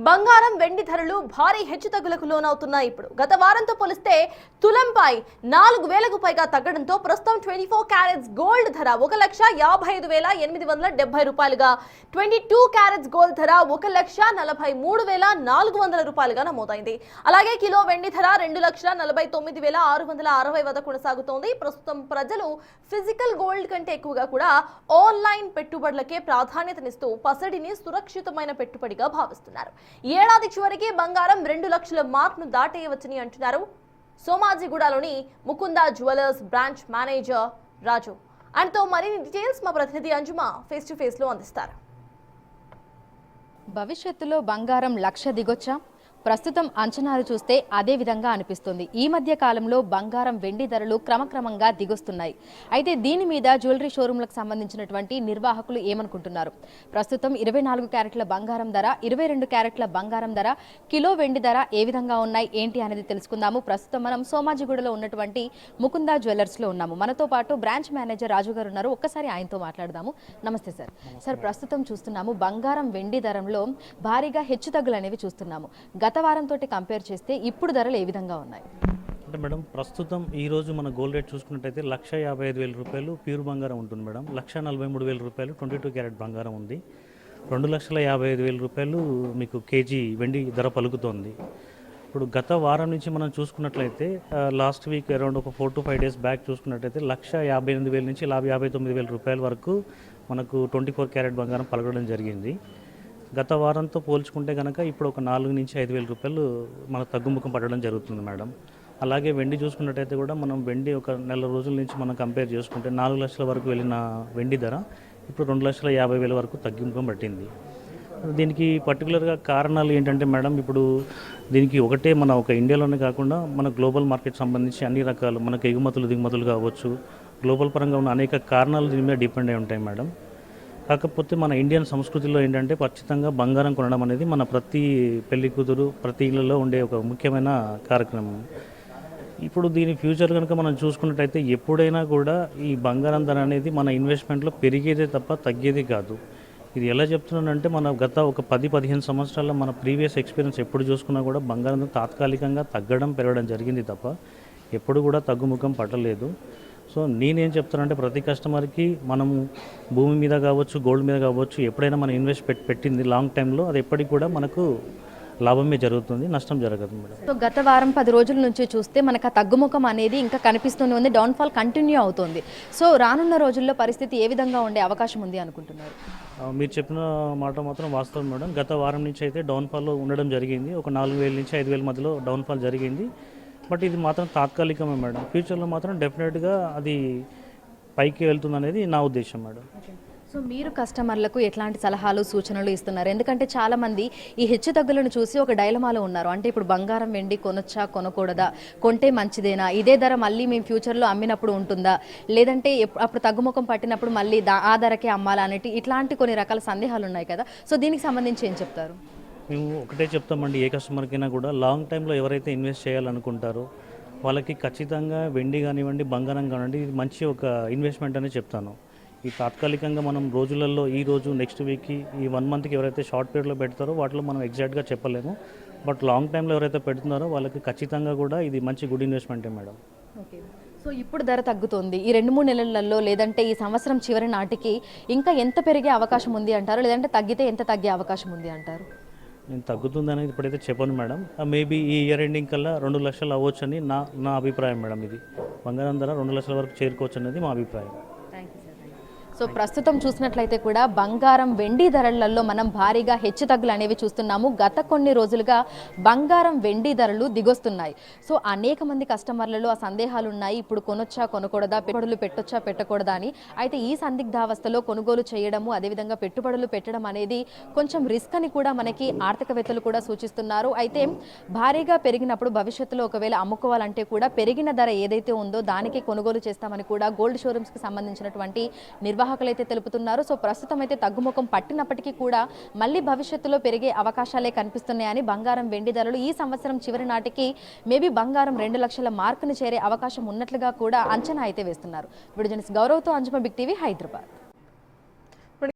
బంగారం వెండి ధరలు భారీ హెచ్చుతగ్గులకు లోనవుతున్నాయి. ఇప్పుడు గత వారంతో పోలిస్తే తులంపై 4000కు పైగా తగ్గడంతో ప్రస్తుతం 24 క్యారెట్స్ గోల్డ్ ధర 1,55,870 రూపాయలుగా, 22 క్యారెట్స్ గోల్డ్ ధర 1,43,400 రూపాయలుగా నమోదైంది. అలాగే కిలో వెండి ధర 2,49,660 వద్ద కొనసాగుతోంది. ప్రస్తుతం ప్రజలు ఫిజికల్ గోల్డ్ కంటే ఎక్కువగా కూడా ఆన్లైన్ పెట్టుబడులకే ప్రాధాన్యతనిస్తూ పసిడిని సురక్షితమైన పెట్టుబడిగా భావిస్తున్నారు. ఈ ఏడాది చివరికి బంగారం 2 లక్షల మార్క్ను దాటేయవచ్చని అంటున్నారు సోమాజిగూడలోని ముకుందా జ్యువెలర్స్ బ్రాంచ్ మేనేజర్ రాజు. ఆయనతో మరిన్ని డీటెయిల్స్ మా ప్రతినిధి అంజుమా ఫేస్ టు ఫేస్ లో అందిస్తారు. భవిష్యత్తులో బంగారం 1,00,000 దిగొచ్చా? ప్రస్తుతం అంచనాలు చూస్తే అదే విధంగా అనిపిస్తుంది. ఈ మధ్య కాలంలో బంగారం వెండి ధరలు క్రమక్రమంగా దిగొస్తున్నాయి. అయితే దీని మీద జ్యువెలరీ షోరూంలకు సంబంధించినటువంటి నిర్వాహకులు ఏమనుకుంటున్నారు? ప్రస్తుతం 24 క్యారెట్ల బంగారం ధర, 22 క్యారెట్ల బంగారం ధర, కిలో వెండి ధర ఏ విధంగా ఉన్నాయి ఏంటి అనేది తెలుసుకుందాము. ప్రస్తుతం మనం సోమాజిగూడలో ఉన్నటువంటి ముకుందా జ్యువెలర్స్లో ఉన్నాము. మనతో పాటు బ్రాంచ్ మేనేజర్ రాజు గారు ఉన్నారు. ఒక్కసారి ఆయనతో మాట్లాడదాము. నమస్తే సార్. సార్, ప్రస్తుతం చూస్తున్నాము బంగారం వెండి ధరలో భారీగా హెచ్చుతగ్గులు అనేవి చూస్తున్నాము. గత వారంతో కంపేర్ చేస్తే ఇప్పుడు ధరలు ఏ విధంగా ఉన్నాయి? అంటే మేడం, ప్రస్తుతం ఈరోజు మన గోల్డ్ రేట్ చూసుకున్నట్టయితే 1,55,000 రూపాయలు ప్యూర్ బంగారం ఉంటుంది మేడం. 1,43,000 రూపాయలు 22 క్యారెట్ బంగారం ఉంది. 2,55,000 రూపాయలు మీకు కేజీ వెండి ధర పలుకుతోంది. ఇప్పుడు గత వారం నుంచి మనం చూసుకున్నట్లయితే లాస్ట్ వీక్ అరౌండ్ ఒక 4 to 5 days బ్యాక్ చూసుకున్నట్టయితే 1,58,000 నుంచి 59,000 రూపాయల వరకు మనకు 24 క్యారెట్ బంగారం పలకడం జరిగింది. గత వారంతో పోల్చుకుంటే కనుక ఇప్పుడు ఒక 4 నుంచి 5,000 రూపాయలు మన తగ్గుముఖం పడడం జరుగుతుంది మేడం. అలాగే వెండి చూసుకున్నట్టయితే కూడా మనం వెండి ఒక నెల రోజుల నుంచి మనం కంపేర్ చేసుకుంటే 4 లక్షల వరకు వెళ్ళిన వెండి ధర ఇప్పుడు 2,50,000 వరకు తగ్గుముఖం పట్టింది. దీనికి పర్టికులర్గా కారణాలు ఏంటంటే మేడం, ఇప్పుడు దీనికి ఒకటే మన ఒక ఇండియాలోనే కాకుండా మన గ్లోబల్ మార్కెట్ సంబంధించి అన్ని రకాలు మనకు ఎగుమతులు దిగుమతులు కావచ్చు, గ్లోబల్ పరంగా ఉన్న అనేక కారణాలు దీని మీద డిపెండ్ అయి ఉంటాయి మేడం. కాకపోతే మన ఇండియన్ సంస్కృతిలో ఏంటంటే ఖచ్చితంగా బంగారం కొనడం అనేది మన ప్రతి పెళ్లి కూతురు ప్రతి ఇళ్ళలో ఉండే ఒక ముఖ్యమైన కార్యక్రమం. ఇప్పుడు దీని ఫ్యూచర్ కనుక మనం చూసుకున్నట్టయితే ఎప్పుడైనా కూడా ఈ బంగారం ధర అనేది మన ఇన్వెస్ట్మెంట్లో పెరిగేదే తప్ప తగ్గేది కాదు. ఇది ఎలా చెప్తున్నానంటే మన గత ఒక 10-15 సంవత్సరాల్లో మన ప్రీవియస్ ఎక్స్పీరియన్స్ ఎప్పుడు చూసుకున్నా కూడా బంగారం తాత్కాలికంగా తగ్గడం పెరగడం జరిగింది తప్ప ఎప్పుడు కూడా తగ్గుముఖం పట్టలేదు. సో నేనేం చెప్తానంటే ప్రతి కస్టమర్కి మనము భూమి మీద కావచ్చు, గోల్డ్ మీద కావచ్చు, ఎప్పుడైనా మనం ఇన్వెస్ట్ పెట్టింది లాంగ్ టైంలో అది ఎప్పటికి కూడా మనకు లాభమే జరుగుతుంది, నష్టం జరగదు మేడం. సో గత వారం 10 రోజుల నుంచి చూస్తే మనకు ఆ తగ్గుముఖం అనేది ఇంకా కనిపిస్తూనే ఉంది, డౌన్ఫాల్ కంటిన్యూ అవుతుంది. సో రానున్న రోజుల్లో పరిస్థితి ఏ విధంగా ఉండే అవకాశం ఉంది అనుకుంటున్నారు? మీరు చెప్పిన మాట మాత్రం వాస్తవం మేడం. గత వారం నుంచి అయితే డౌన్ఫాల్లో ఉండడం జరిగింది. ఒక 4,000 నుంచి 5,000 మధ్యలో డౌన్ఫాల్ జరిగింది. బట్ ఇది మాత్రం తాత్కాలికమే మేడం. ఫ్యూచర్లో మాత్రం డెఫినెట్గా అది పైకి వెళ్తుంది అనేది నా ఉద్దేశం మేడం. సో మీరు కస్టమర్లకు ఎట్లాంటి సలహాలు సూచనలు ఇస్తున్నారు? ఎందుకంటే చాలామంది ఈ హెచ్చుతగ్గులను చూసి ఒక డైలమాలో ఉన్నారు. అంటే ఇప్పుడు బంగారం వెండి కొనొచ్చా కొనకూడదా, కొంటే మంచిదేనా, ఇదే ధర మళ్ళీ మేము ఫ్యూచర్లో అమ్మినప్పుడు ఉంటుందా, లేదంటే అప్పుడు తగ్గుముఖం పట్టినప్పుడు మళ్ళీ ఆ ధరకే అమ్మాలా అనేటి ఇట్లాంటి కొన్ని రకాల సందేహాలు ఉన్నాయి కదా. సో దీనికి సంబంధించి ఏం చెప్తారు? మేము ఒకటే చెప్తామండి, ఏ కస్టమర్కైనా కూడా లాంగ్ టైంలో ఎవరైతే ఇన్వెస్ట్ చేయాలనుకుంటారో వాళ్ళకి ఖచ్చితంగా వెండి కానివ్వండి, బంగారం కానివ్వండి, ఇది మంచి ఒక ఇన్వెస్ట్మెంట్ అనే చెప్తాను. ఈ తాత్కాలికంగా మనం రోజులలో ఈ రోజు నెక్స్ట్ వీక్కి ఈ 1 monthకి ఎవరైతే షార్ట్ పీరియడ్లో పెడతారో వాటిలో మనం ఎగ్జాక్ట్గా చెప్పలేము. బట్ లాంగ్ టైంలో ఎవరైతే పెడుతున్నారో వాళ్ళకి ఖచ్చితంగా కూడా ఇది మంచి గుడ్ ఇన్వెస్ట్మెంటే మేడం. ఓకే. సో ఇప్పుడు ధర తగ్గుతుంది. ఈ 2-3 నెలలలో లేదంటే ఈ సంవత్సరం చివరి నాటికి ఇంకా ఎంత పెరిగే అవకాశం ఉంది అంటారు, లేదంటే తగ్గితే ఎంత తగ్గే అవకాశం ఉంది అంటారు? నేను తగ్గుతుంది అనేది ఇప్పుడైతే చెప్పను మేడం. మేబీ ఈ ఇయర్ ఎండింగ్ కల్లా 2 లక్షలు అవ్వచ్చు అని నా అభిప్రాయం మేడం. ఇది బంగారం ధర 2 లక్షల వరకు చేరుకోవచ్చు అనేది మా అభిప్రాయం. సో ప్రస్తుతం చూసినట్లయితే కూడా బంగారం వెండి ధరలలో మనం భారీగా హెచ్చుతగ్గులు అనేవి చూస్తున్నాము. గత కొన్ని రోజులుగా బంగారం వెండి ధరలు దిగొస్తున్నాయి. సో అనేక మంది కస్టమర్లలో ఆ సందేహాలు ఉన్నాయి. ఇప్పుడు కొనొచ్చా కొనకూడదా, పెట్టుబడులు పెట్టొచ్చా పెట్టకూడదా అని. అయితే ఈ సందిగ్ధావస్థలో కొనుగోలు చేయడము, అదేవిధంగా పెట్టుబడులు పెట్టడం అనేది కొంచెం రిస్క్ అని కూడా మనకి ఆర్థికవేత్తలు కూడా సూచిస్తున్నారు. అయితే భారీగా పెరిగినప్పుడు భవిష్యత్తులో ఒకవేళ అమ్ముకోవాలంటే కూడా పెరిగిన ధర ఏదైతే ఉందో దానికి కొనుగోలు చేస్తామని కూడా గోల్డ్ షోరూమ్స్కి సంబంధించినటువంటి నిర్వాహకులైతే తెలుపుతున్నారు. సో ప్రస్తుతం అయితే తగ్గుముఖం పట్టినప్పటికీ కూడా మళ్ళీ భవిష్యత్తులో పెరిగే అవకాశాలే కనిపిస్తున్నాయని, బంగారం వెండి ధరలు ఈ సంవత్సరం చివరి నాటికి మేబీ బంగారం 2 లక్షల మార్కును చేరే అవకాశం ఉన్నట్లుగా కూడా అంచనా అయితే వేస్తున్నారు. వీడియో జర్నలిస్ట్ గౌరవ్తో అంజుమా, బిగ్ టీవీ, హైదరాబాద్.